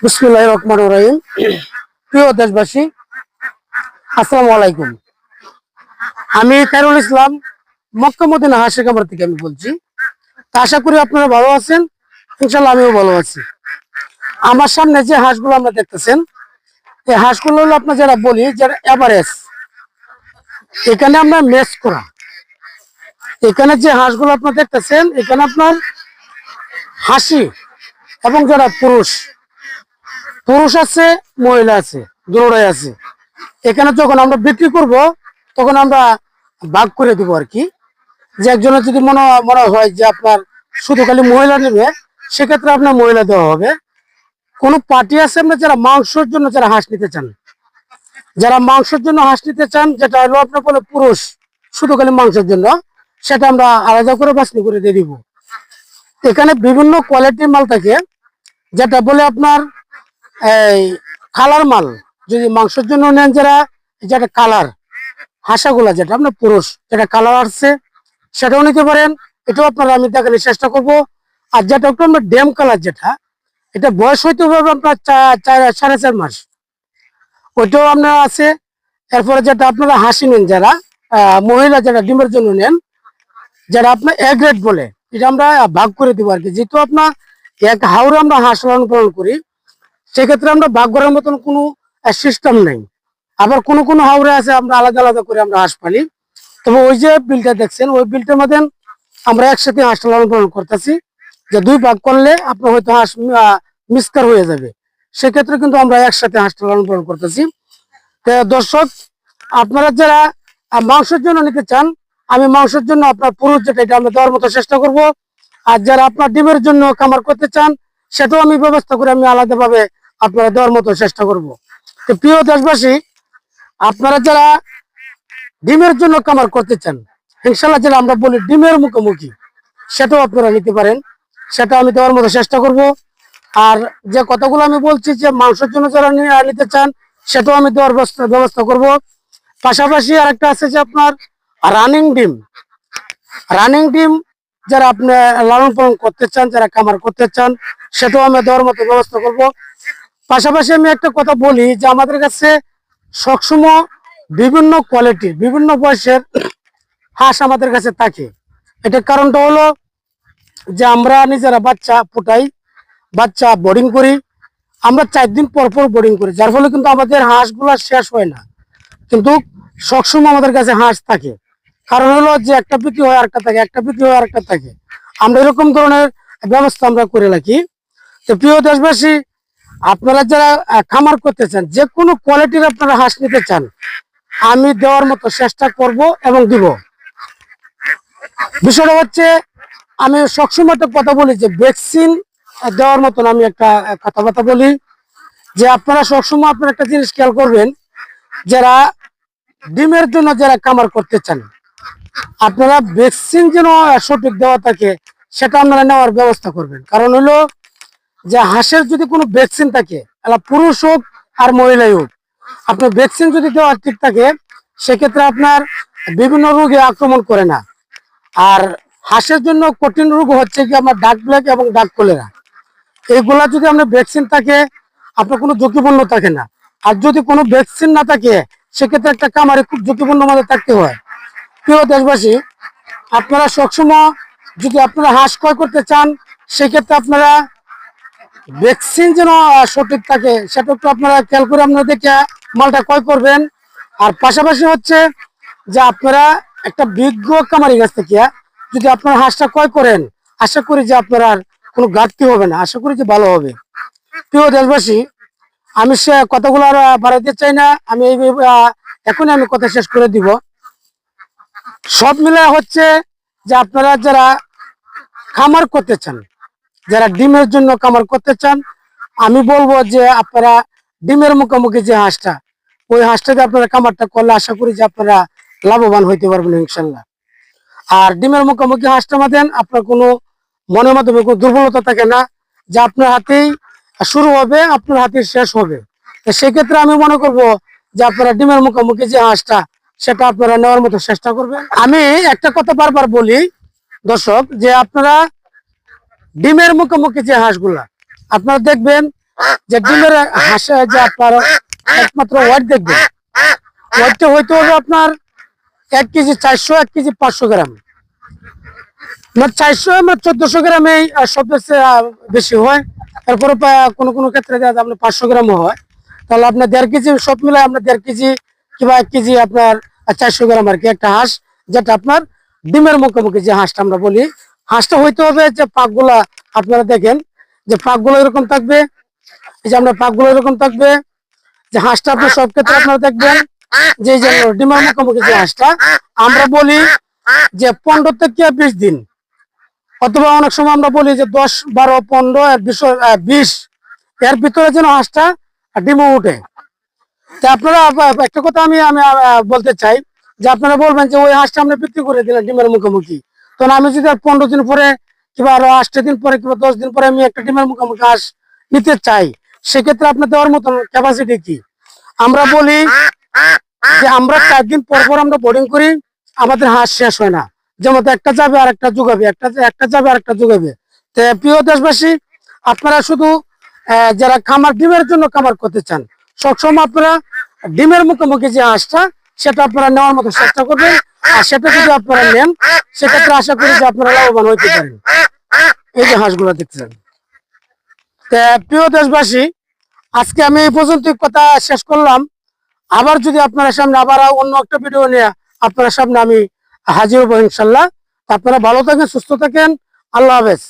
বিসমিল্লাহির রহমানির রহিম। প্রিয় দেশবাসী, আসসালামু আলাইকুম। আমি খায়রুল ইসলাম, মক্কা মদিনা হাঁসের খামার থেকে আমি বলছি। তা আশা করি আপনারা ভালো আছেন, ইনশাল্লাহ আমিও ভালো আছি। আমার সামনে যে হাঁসগুলো আমরা দেখতেছেন, এই হাঁসগুলো হলো আপনার যারা বলি যারা এভারেজ, এখানে আমরা ম্যাচ করা। এখানে যে হাঁসগুলো আপনার দেখতেছেন, এখানে আপনার হাসি এবং যারা পুরুষ পুরুষ আছে, মহিলা আছে, দুটোই আছে। এখানে যখন আমরা বিক্রি করব তখন আমরা ভাগ করে দিব আর কি। যে একজনের যদি মনে মনে হয় যে আপনার শুধু খালি মহিলা নেবে, সেক্ষেত্রে আপনার মহিলা দেওয়া হবে। কোনো পার্টি আছে আপনার যারা মাংসের জন্য যারা হাঁস নিতে চান, যারা মাংসের জন্য হাঁস নিতে চান, যেটা হলো আপনার বলে পুরুষ শুধু খালি মাংসের জন্য, সেটা আমরা আলাদা করে বাছনি করে দিয়ে দিব। এখানে বিভিন্ন কোয়ালিটির মাল থাকে, যেটা বলে আপনার এই কালার মাল। যদি মাংসের জন্য নেন যারা, যেটা কালার হাঁসাগুলা, যেটা আপনার পুরুষ যেটা কালার আসছে, সেটাও নিতে পারেন। এটাও আপনারা আমি দেখানোর চেষ্টা করব। আর যেটা একটু আমরা ড্যাম কালার, যেটা এটা বয়স হইতে হবে আপনার 4.5 মাস, ওইটাও আপনার আছে। এরপরে যেটা আপনারা হাসি নেন যারা মহিলা, যারা ডিমের জন্য নেন, যারা আপনার এ গ্রেড বলে, এটা আমরা ভাগ করে দিব আর কি। যেহেতু আপনার এক হাওড়ে আমরা হাঁস লালন পালন করি, সেক্ষেত্রে আমরা ভাগ করার মতন কোনো সিস্টেম নেই। আবার কোনো কোনো হাওড়ে আছে আমরা আলাদা আলাদা করে আমরা হাঁস পালি। তবে ওই যে বিলটা দেখছেন, ওই বিলটার মধ্যে আমরা একসাথে হাঁস লালন পালন করতেছি। যে দুই ভাগ করলে আপনার হয়তো হাঁস মিসকার হয়ে যাবে, সেক্ষেত্রে কিন্তু আমরা একসাথে হাঁস লালন পালন করতেছি। দর্শক, আপনারা যারা মাংসের জন্য নিতে চান, আমি মাংসের জন্য আপনার পুরুষ যেটা, এটা আমরা দেওয়ার মতো চেষ্টা করব। আর যারা আপনার ডিমের জন্য খামার করতে চান, সেটাও আমি ব্যবস্থা করে আমি আলাদাভাবে আপনারা দেওয়ার মতো চেষ্টা করব। তো প্রিয় দেশবাসী, আপনারা যারা ডিমের জন্য খামার করতে চান, ইনশাল্লাহ যেটা আমরা বলি ডিমের মুখোমুখি, সেটাও আপনারা নিতে পারেন, সেটা আমি দেওয়ার মতো চেষ্টা করব। আর যে কথাগুলো আমি বলছি যে মাংসের জন্য যারা নিতে চান, সেটাও আমি দেওয়ার ব্যবস্থা করব। পাশাপাশি আরেকটা আছে যে আপনার রানিং ডিম। রানিং ডিম যারা আপনি লালন পালন করতে চান, যারা খামার করতে চান, সেটাও আমি দেওয়ার মতো ব্যবস্থা করব। পাশাপাশি আমি একটা কথা বলি যে আমাদের কাছে সবসময় বিভিন্ন কোয়ালিটির বিভিন্ন বয়সের হাঁস আমাদের কাছে থাকে। এটার কারণটা হলো যে আমরা নিজেরা বাচ্চা ফুটাই, বাচ্চা বোর্ডিং করি। আমরা 4 দিন পর পর বোর্ডিং করি, যার ফলে কিন্তু আমাদের হাঁসগুলা শেষ হয় না, কিন্তু সবসময় আমাদের কাছে হাঁস থাকে। কারণ হলো যে একটা বিক্রি হয় আরেকটা থাকে, একটা বিক্রি হয় আরেকটা থাকে। আমরা এরকম ধরনের ব্যবস্থা আমরা করে রাখি। তো প্রিয় দেশবাসী, আপনারা যারা খামার করতে চান, যে কোনো কোয়ালিটির আপনারা হাঁস নিতে চান, আমি দেওয়ার মতো চেষ্টা করব এবং দিব। বিষয়টা হচ্ছে, আমি সবসময় একটা কথা বলি যে ভ্যাকসিন দেওয়ার মতন আমি একটা কথাবার্তা বলি যে আপনারা সবসময় আপনার একটা জিনিস খেয়াল করবেন, যারা ডিমের জন্য যারা খামার করতে চান, আপনারা ভ্যাকসিন যেন সঠিক দেওয়া থাকে, সেটা আপনারা নেওয়ার ব্যবস্থা করবেন। কারণ হলো যে হাঁসের যদি কোনো ভ্যাকসিন থাকে, পুরুষ হোক আর মহিলাই হোক, আপনার ভ্যাকসিন যদি দেওয়া ঠিক থাকে, সেক্ষেত্রে আপনার বিভিন্ন রোগে আক্রমণ করে না। আর হাঁসের জন্য কঠিন রোগ হচ্ছে কি আপনার ডাক ব্ল্যাক এবং ডাক কলেরা। এইগুলা যদি আপনার ভ্যাকসিন থাকে, আপনার কোনো ঝুঁকিপূর্ণ থাকে না। আর যদি কোনো ভ্যাকসিন না থাকে, সেক্ষেত্রে একটা খামারে খুব ঝুঁকিপূর্ণ মধ্যে থাকতে হয়। প্রিয় দেশবাসী, আপনারা সবসময় যদি আপনারা হাঁস ক্রয় করতে চান, সেক্ষেত্রে আপনারা ভ্যাকসিন যেন সঠিক থাকে, সেটা একটু আপনারা খেয়াল করে আপনারা দেখে মালটা ক্রয় করবেন। আর পাশাপাশি হচ্ছে যে আপনারা একটা বিজ্ঞ খামারি কাছ থেকে যদি আপনারা হাঁসটা ক্রয় করেন, আশা করি যে আপনার আর কোনো ঘাটতি হবে না, আশা করি যে ভালো হবে। প্রিয় দেশবাসী, আমি সে কথাগুলো আর বাড়াইতে চাই না, আমি এখনই আমি কথা শেষ করে দিব। সব মিলে হচ্ছে যে আপনারা যারা খামার করতে চান, যারা ডিমের জন্য খামার করতে চান, আমি বলবো যে আপনারা ডিমের মুখোমুখি যে হাঁসটা, ওই হাঁসটাকে আপনারা খামারটা করলে আশা করি যে আপনারা লাভবান হইতে পারবেন ইনশাল্লাহ। আর ডিমের মুখোমুখি হাঁসটা মাদেন, আপনার কোনো মনের মাধ্যমে কোনো দুর্বলতা থাকে না, যে আপনার হাতেই শুরু হবে, আপনার হাতেই শেষ হবে। সেক্ষেত্রে আমি মনে করব যে আপনারা ডিমের মুখোমুখি যে হাঁসটা, সেটা আপনারা নেওয়ার মতো চেষ্টা করবেন। আমি একটা কথা বারবার বলি দর্শক, যে আপনারা ডিমের মুখোমুখি যে হাঁসগুলা আপনারা দেখবেন, যে ডিমের হাঁসে যে আপনার একমাত্র ওয়েট দেখবেন, ওয়েটটা হইতে হবে আপনার 1 কেজি 400, 1 কেজি 500 গ্রাম। 400 1400 গ্রামে সবচেয়ে বেশি হয়। এরপরে কোনো কোনো ক্ষেত্রে দেখা যায় আপনার 500 গ্রামও হয়। তাহলে আপনার 1.5 কেজি সব মিলে আপনার 1.5 কেজি কিংবা 1 কেজি আপনার 400 গ্রাম আর কি একটা হাঁস, যেটা আপনার ডিমের মুখোমুখি যে হাঁসটা আমরা বলি। হাঁসটা হইতে হবে যে পাকগুলা আপনারা দেখেন যে পাকগুলো এরকম থাকবে, এই যে আপনার পাকগুলো এরকম থাকবে। যে হাঁসটা আপনার সব ক্ষেত্রে আপনারা দেখবেন যে ডিমের মুখোমুখি যে হাঁসটা আমরা বলি যে 15 থেকে 20 দিন, অথবা অনেক সময় আমরা বলি যে 10, 12, 15 আর 20 এর ভিতরে যেন হাঁসটা ডিমও উঠে। তা আপনারা একটা কথা আমি আমি বলতে চাই যে আপনারা বলবেন যে ওই হাঁসটা আমরা বিক্রি করে দিলেন ডিমের মুখোমুখি, তখন আমি যদি আর 15 দিন পরে কিংবা আরো 8 দিন পরে কিংবা 10 দিন পরে আমি একটা ডিমের মুখোমুখি হাঁস নিতে চাই, সেক্ষেত্রে আপনার দেওয়ার মতন ক্যাপাসিটি কি? আমরা বলি যে আমরা 4 দিন পর পর আমরা বোর্ডিং করি, আমাদের হাঁস শেষ হয় না। যেমন একটা যাবে আর একটা যোগাবে, একটা যাবে আর একটা যোগাবে। তো প্রিয় দেশবাসী, আপনারা শুধু যারা খামার ডিমের জন্য খামার করতে চান, সবসময় আপনারা ডিমের মুখোমুখি যে হাঁসটা সেটা আপনারা নেওয়ার মতো চেষ্টা করবেন। আর সেটা যদি আপনারা নেন, সেক্ষেত্রে আশা করি যে আপনারা লাভবান হইতে পারেন। এই যে হাঁসগুলো দেখছেন। প্রিয় দেশবাসী, আজকে আমি এই পর্যন্ত কথা শেষ করলাম। আবার যদি আপনারা সামনে আবার অন্য একটা ভিডিও নিয়ে আপনার সামনে আমি হাজির হবো ইনশাল্লাহ। আপনারা ভালো থাকেন, সুস্থ থাকেন। আল্লাহ হাফেজ।